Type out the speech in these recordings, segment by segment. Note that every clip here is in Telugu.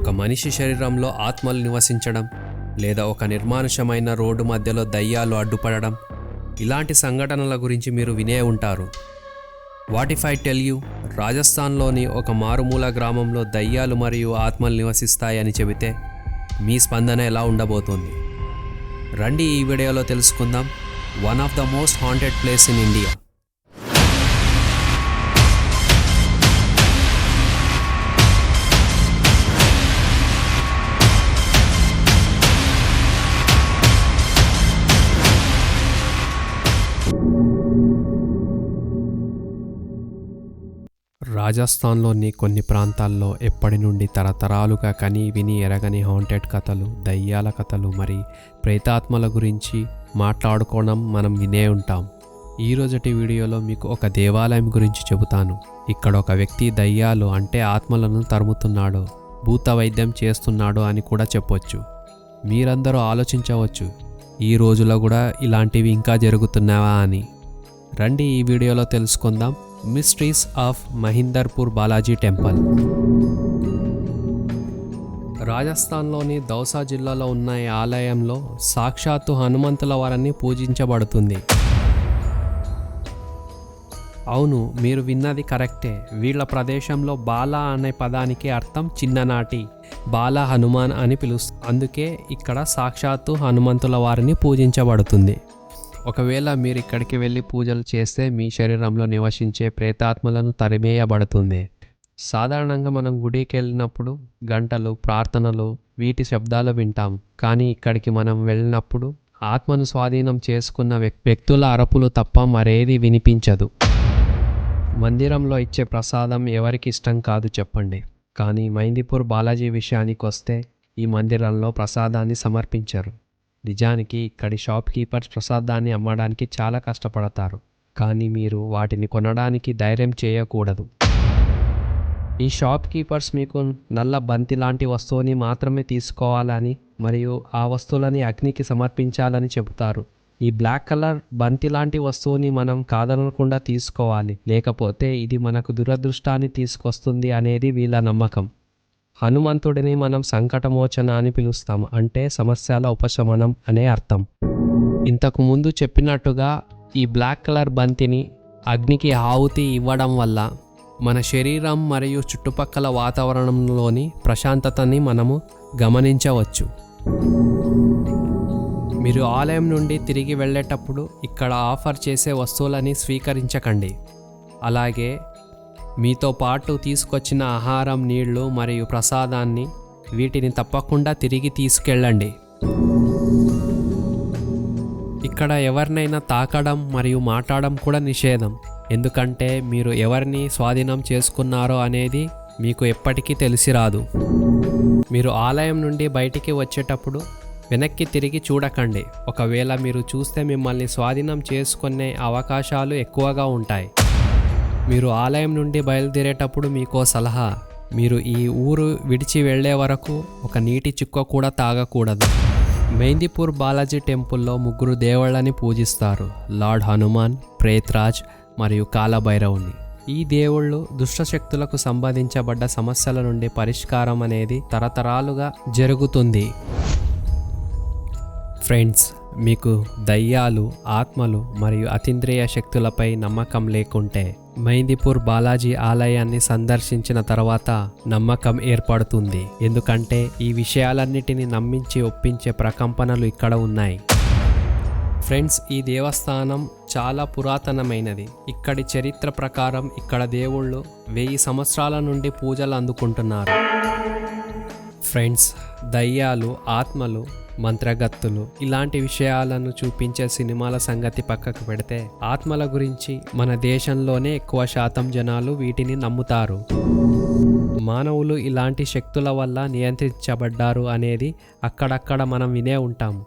ఒక మనిషి శరీరంలో ఆత్మలు నివసించడం, లేదా ఒక నిర్మానుషమైన రోడ్డు మధ్యలో దయ్యాలు అడ్డుపడడం, ఇలాంటి సంఘటనల గురించి మీరు వినే ఉంటారు. What if I tell you, రాజస్థాన్లోని ఒక మారుమూల గ్రామంలో దయ్యాలు మరియు ఆత్మలు నివసిస్తాయని చెబితే మీ స్పందన ఎలా ఉండబోతోంది? రండి ఈ వీడియోలో తెలుసుకుందాం. One of the most haunted place in India. రాజస్థాన్లోని కొన్ని ప్రాంతాల్లో ఎప్పటి నుండి తరతరాలుగా కని విని ఎరగని హాంటెడ్ కథలు, దయ్యాల కథలు మరి ప్రేతాత్మల గురించి మాట్లాడుకోవడం మనం వినే ఉంటాం. ఈరోజటి వీడియోలో మీకు ఒక దేవాలయం గురించి చెబుతాను. ఇక్కడ ఒక వ్యక్తి దయ్యాలు అంటే ఆత్మలను తరుముతున్నాడు, భూత వైద్యం చేస్తున్నాడు అని కూడా చెప్పొచ్చు. మీరందరూ ఆలోచించవచ్చు, ఈ రోజులో కూడా ఇలాంటివి ఇంకా జరుగుతున్నావా అని. రండి ఈ వీడియోలో తెలుసుకుందాం మిస్టరీస్ ఆఫ్ మహీందర్పూర్ బాలాజీ టెంపుల్. రాజస్థాన్లోని దౌసా జిల్లాలో ఉన్న ఈ ఆలయంలో సాక్షాత్తు హనుమంతుల వారిని పూజించబడుతుంది. అవును, మీరు విన్నది కరెక్టే. వీళ్ళ ప్రదేశంలో బాలా అనే పదానికి అర్థం చిన్ననాటి, బాలా హనుమాన్ అని పిలుస్తుంది. అందుకే ఇక్కడ సాక్షాత్తు హనుమంతుల వారిని పూజించబడుతుంది. ఒకవేళ మీరు ఇక్కడికి వెళ్ళి పూజలు చేస్తే మీ శరీరంలో నివసించే ప్రేతాత్మలను తరిమేయబడుతుంది. సాధారణంగా మనం గుడికి వెళ్ళినప్పుడు గంటలు, ప్రార్థనలు, వీటి శబ్దాలు వింటాం. కానీ ఇక్కడికి మనం వెళ్ళినప్పుడు ఆత్మను స్వాధీనం చేసుకున్న వ్యక్తుల అరుపులు తప్ప మరేది వినిపించదు. మందిరంలో ఇచ్చే ప్రసాదం ఎవరికి ఇష్టం కాదు చెప్పండి. కానీ మహీందర్పూర్ బాలాజీ విషయానికి వస్తే ఈ మందిరంలో ప్రసాదాన్ని సమర్పించరు. నిజానికి ఇక్కడి షాప్ కీపర్స్ ప్రసాదాన్ని అమ్మడానికి చాలా కష్టపడతారు, కానీ మీరు వాటిని కొనడానికి ధైర్యం చేయకూడదు. ఈ షాప్ కీపర్స్ మీకు నల్ల బంతి లాంటి వస్తువుని మాత్రమే తీసుకోవాలని మరియు ఆ వస్తువులని అగ్నికి సమర్పించాలని చెబుతారు. ఈ బ్లాక్ కలర్ బంతి లాంటి వస్తువుని మనం కాదనకుండా తీసుకోవాలి, లేకపోతే ఇది మనకు దురదృష్టాన్ని తీసుకొస్తుంది అనేది వీళ్ళ నమ్మకం. హనుమంతుడిని మనం సంకటమోచన అని పిలుస్తాం, అంటే సమస్యల ఉపశమనం అనే అర్థం. ఇంతకు ముందు చెప్పినట్టుగా ఈ బ్లాక్ కలర్ బంతిని అగ్నికి ఆహుతి ఇవ్వడం వల్ల మన శరీరం మరియు చుట్టుపక్కల వాతావరణంలోని ప్రశాంతతని మనము గమనించవచ్చు. మీరు ఆలయం నుండి తిరిగి వెళ్ళేటప్పుడు ఇక్కడ ఆఫర్ చేసే వస్తువులని స్వీకరించకండి. అలాగే మీతో పాటు తీసుకొచ్చిన ఆహారం, నీళ్లు మరియు ప్రసాదాన్ని వీటిని తప్పకుండా తిరిగి తీసుకెళ్ళండి. ఇక్కడ ఎవరినైనా తాకడం మరియు మాట్లాడడం కూడా నిషేధం, ఎందుకంటే మీరు ఎవరిని స్వాధీనం చేసుకున్నారో అనేది మీకు ఎప్పటికీ తెలిసి రాదు. మీరు ఆలయం నుండి బయటికి వచ్చేటప్పుడు వెనక్కి తిరిగి చూడకండి. ఒకవేళ మీరు చూస్తే మిమ్మల్ని స్వాధీనం చేసుకునే అవకాశాలు ఎక్కువగా ఉంటాయి. మీరు ఆలయం నుండి బయలుదేరేటప్పుడు మీకో సలహా, మీరు ఈ ఊరు విడిచి వెళ్ళే వరకు ఒక నీటి చుక్క కూడా తాగకూడదు. మహీందర్పూర్ బాలాజీ టెంపుల్లో 3 దేవుళ్ళని పూజిస్తారు: లార్డ్ హనుమాన్, ప్రేత్రాజ్ మరియు కాలభైరవుని. ఈ దేవుళ్ళు దుష్టశక్తులకు సంబంధించబడ్డ సమస్యల నుండి పరిష్కారం అనేది తరతరాలుగా జరుగుతుంది. ఫ్రెండ్స్, మీకు దయ్యాలు, ఆత్మలు మరియు అతీంద్రియ శక్తులపై నమ్మకం లేకుంటే మహీందర్పూర్ బాలాజీ ఆలయాన్ని సందర్శించిన తర్వాత నమ్మకం ఏర్పడుతుంది. ఎందుకంటే ఈ విషయాలన్నిటిని నమ్మించి ఒప్పించే ప్రకంపనలు ఇక్కడ ఉన్నాయి. ఫ్రెండ్స్, ఈ దేవస్థానం చాలా పురాతనమైనది. ఇక్కడి చరిత్ర ప్రకారం ఇక్కడ దేవుళ్ళు 1000 సంవత్సరాల నుండి పూజలు అందుకుంటున్నారు. ఫ్రెండ్స్, దయ్యాలు, ఆత్మలు, మంత్రగత్తులు ఇలాంటి విషయాలను చూపించే సినిమాల సంగతి పక్కకు పెడితే ఆత్మల గురించి మన దేశంలోనే ఎక్కువ శాతం జనాలు వీటిని నమ్ముతారు. మానవులు ఇలాంటి శక్తుల వల్ల నియంత్రించబడ్డారు అనేది అక్కడక్కడ మనం వినే ఉంటాము.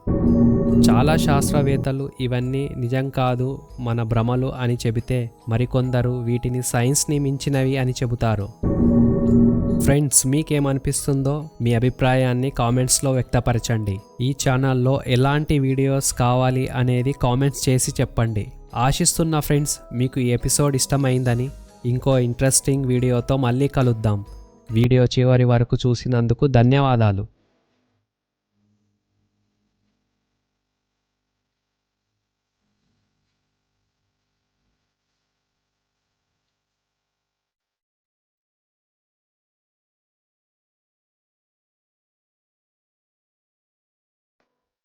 చాలా శాస్త్రవేత్తలు ఇవన్నీ నిజం కాదు, మన భ్రమలు అని చెబితే మరికొందరు వీటిని సైన్స్ని మించినవి అని చెబుతారు. ఫ్రెండ్స్, మీకేమనిపిస్తుందో మీ అభిప్రాయాన్ని కామెంట్స్లో వ్యక్తపరచండి. ఈ ఛానల్లో ఎలాంటి వీడియోస్ కావాలి అనేది కామెంట్స్ చేసి చెప్పండి. ఆశిస్తున్న ఫ్రెండ్స్, మీకు ఈ ఎపిసోడ్ ఇష్టమైందని. ఇంకో ఇంట్రెస్టింగ్ వీడియోతో మళ్ళీ కలుద్దాం. వీడియో చివరి వరకు చూసినందుకు ధన్యవాదాలు.